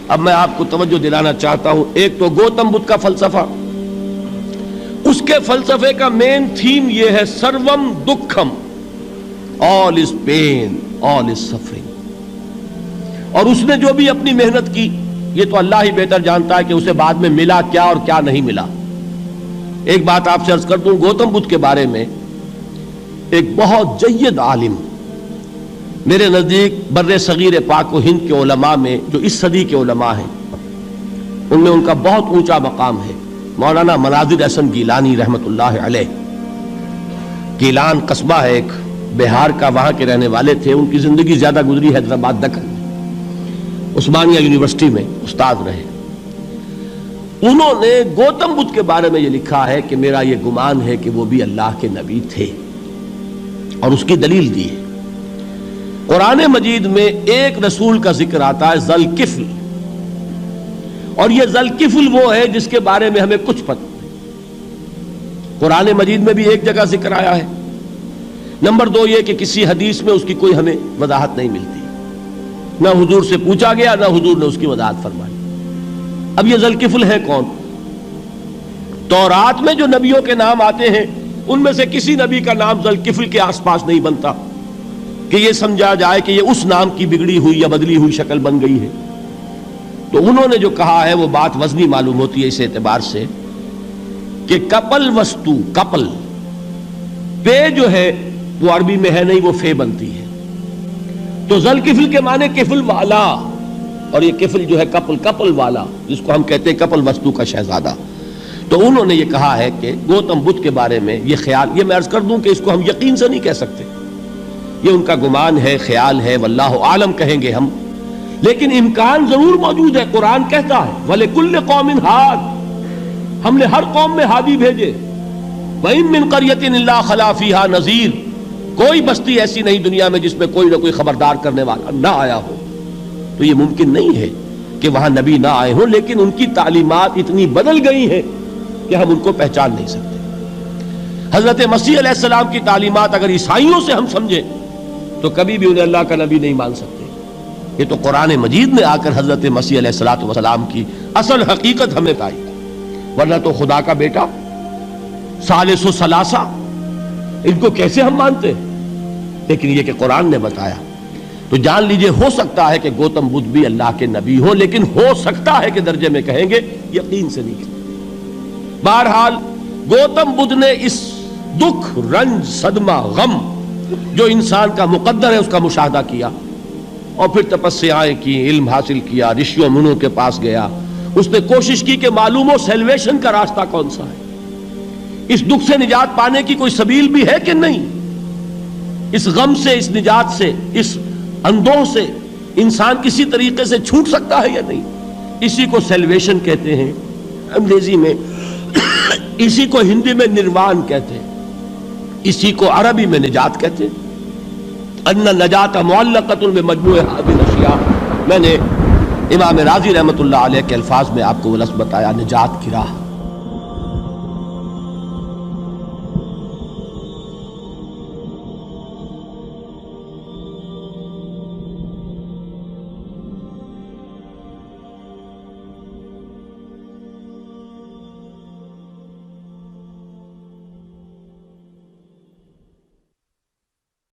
اب میں آپ کو توجہ دلانا چاہتا ہوں، ایک تو گوتم بدھ کا فلسفہ، اس کے فلسفے کا مین تھیم یہ ہے سروم دکھم، آل از پین، آل از سفرنگ. اور اس نے جو بھی اپنی محنت کی یہ تو اللہ ہی بہتر جانتا ہے کہ اسے بعد میں ملا کیا اور کیا نہیں ملا. ایک بات آپ سے عرض کر دوں، گوتم بدھ کے بارے میں ایک بہت جید عالم میرے نزدیک بر صغیر پاک و ہند کے علماء میں جو اس صدی کے علماء ہیں ان میں ان کا بہت اونچا مقام ہے، مولانا مناظر احسن گیلانی رحمت اللہ علیہ. گیلان قصبہ ہے ایک بہار کا، وہاں کے رہنے والے تھے. ان کی زندگی زیادہ گزری حیدرآباد دکن میں، عثمانیہ یونیورسٹی میں استاد رہے. انہوں نے گوتم بدھ کے بارے میں یہ لکھا ہے کہ میرا یہ گمان ہے کہ وہ بھی اللہ کے نبی تھے، اور اس کی دلیل دی ہے. قرآن مجید میں ایک رسول کا ذکر آتا ہے ذوالکفل، اور یہ ذوالکفل وہ ہے جس کے بارے میں ہمیں کچھ پتہ نہیں. قرآن مجید میں بھی ایک جگہ ذکر آیا ہے. نمبر 2 یہ کہ کسی حدیث میں اس کی کوئی ہمیں وضاحت نہیں ملتی، نہ حضور سے پوچھا گیا نہ حضور نے اس کی وضاحت فرمائی. اب یہ ذوالکفل ہے کون؟ تورات میں جو نبیوں کے نام آتے ہیں ان میں سے کسی نبی کا نام ذوالکفل کے آس پاس نہیں بنتا کہ یہ سمجھا جائے کہ یہ اس نام کی بگڑی ہوئی یا بدلی ہوئی شکل بن گئی ہے. تو انہوں نے جو کہا ہے وہ بات وزنی معلوم ہوتی ہے اس اعتبار سے کہ کپل وستو، کپل پے جو ہے وہ عربی میں ہے نہیں، وہ فے بنتی ہے. تو ذوالکفل کے معنی کفل والا، اور یہ کفل جو ہے کپل، کپل والا، جس کو ہم کہتے ہیں کپل وستو کا شہزادہ. تو انہوں نے یہ کہا ہے کہ گوتم بدھ کے بارے میں یہ خیال، یہ میں عرض کر دوں کہ اس کو ہم یقین سے نہیں کہہ سکتے، یہ ان کا گمان ہے، خیال ہے، واللہ عالم کہیں گے ہم، لیکن امکان ضرور موجود ہے. قرآن کہتا ہے وَلِكُلِّ قَوْمٍ ہاد، ہم نے ہر قوم میں ہادی بھیجے. وَإِن مِّن قَرْيَةٍ إِلَّا خَلَا فِيهَا نَذِيرٌ، کوئی بستی ایسی نہیں دنیا میں جس میں کوئی نہ کوئی خبردار کرنے والا نہ آیا ہو. تو یہ ممکن نہیں ہے کہ وہاں نبی نہ آئے ہوں، لیکن ان کی تعلیمات اتنی بدل گئی ہیں کہ ہم ان کو پہچان نہیں سکتے. حضرت مسیح علیہ السلام کی تعلیمات اگر عیسائیوں سے ہم سمجھیں تو کبھی بھی انہیں اللہ کا نبی نہیں مان سکتے. یہ تو قرآن مجید میں آ کر حضرت مسیح علیہ السلام کی اصل حقیقت ہمیں پائی، ورنہ تو خدا کا بیٹا ثالث و ثلاثہ ان کو کیسے ہم مانتے ہیں؟ لیکن یہ کہ قرآن نے بتایا. تو جان لیجئے ہو سکتا ہے کہ گوتم بدھ بھی اللہ کے نبی ہو، لیکن ہو سکتا ہے کہ درجے میں کہیں گے، یقین سے نہیں. بہرحال گوتم بدھ نے اس دکھ، رنج، صدمہ، غم جو انسان کا مقدر ہے اس کا مشاہدہ کیا، اور پھر تپسیائیں کی، علم حاصل کیا، رشیوں منوں کے پاس گیا. اس نے کوشش کی کہ معلوم ہو سیلویشن کا راستہ کون سا ہے، اس دکھ سے نجات پانے کی کوئی سبیل بھی ہے کہ نہیں، اس غم سے، اس نجات سے، اس اندوہ سے انسان کسی طریقے سے چھوٹ سکتا ہے یا نہیں. اسی کو سیلویشن کہتے ہیں انگریزی میں، اسی کو ہندی میں نروان کہتے ہیں، اسی کو عربی میں نجات کہتے ہیں. ان النجات معلقۃ بمجموع هذه الاشیاء. میں نے امام راضی رحمت اللہ علیہ کے الفاظ میں آپ کو وہ لفظ بتایا، نجات کی راہ.